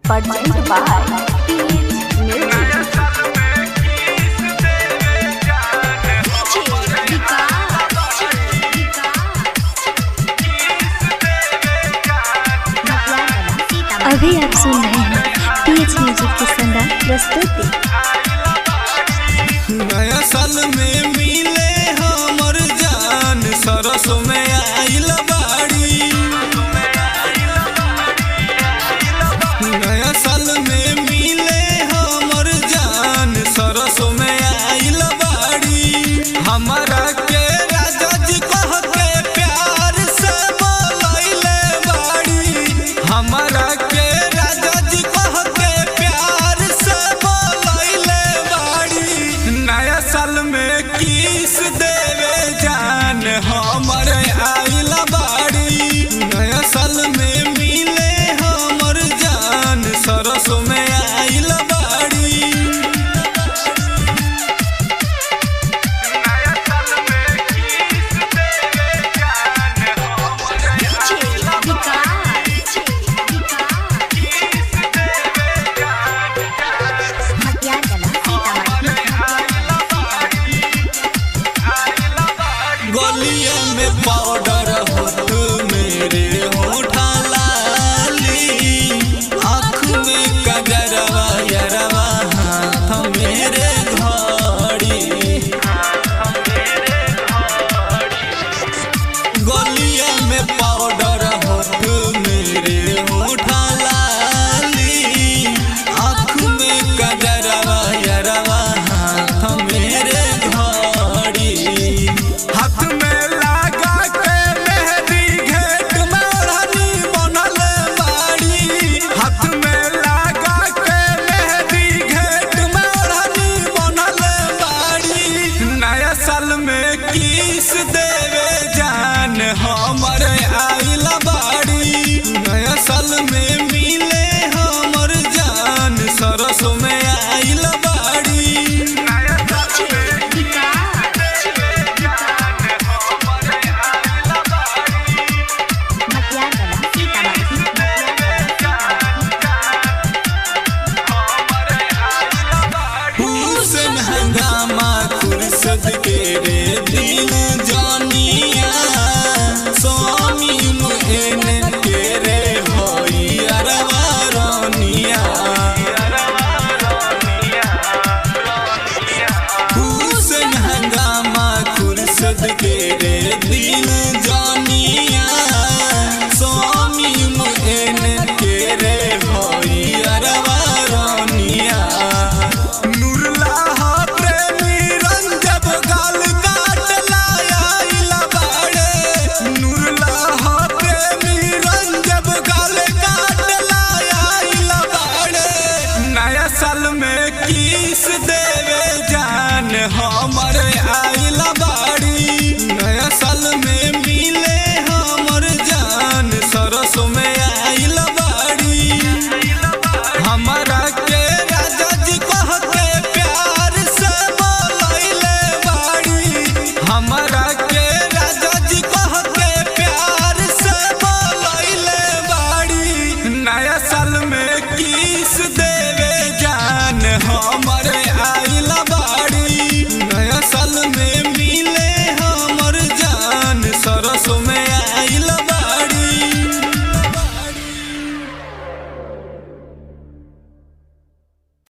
Produced by PH Music. अभी आप सुन रहे हैं PH म्यूजिक की शानदार प्रस्तुति। नया साल में मिले हमर जान सरस में आइल बाड़ी। नया साल में मिले हमर जान सरस में आइल बाड़ी। हमारा के राजा जी कह के प्यार से बोलैले बाड़ी। हमारा के राजा जी कह के प्यार से बोलैले बाड़ी। नया साल में किस देवे जान हमर आइल बाड़ी। नया साल में मिले हमर जान सरस में आइल बाड़ी। नया साल में किस देवे जान हमर आइल बाड़ी। किस देवे गलिया में पाउडर होठ मेरे होठा लाली। आँख में कजरवा यरवा हाथ मेरे घड़ी। गलिया में पाउडर होठ मेरे होठा लाली। आँख में कजरवा यरवा हाथ मेरे घड़ी। हाथ में लगा के मेहंदी घेट में ओढ़नी बनल बाड़ी। हाथ में लगा के मेहंदी घेट में ओढ़नी बनल बाड़ी। नया साल में किस देवे जान हमर आइल बाड़ी। नया साल में मिले हमर जान सरस में आइल बाड़ी। नया साल में हुसैन हंगामा खुर्सद के रे दिल जानिया। स्वामी मुएन के रे होई अरवा रानिया।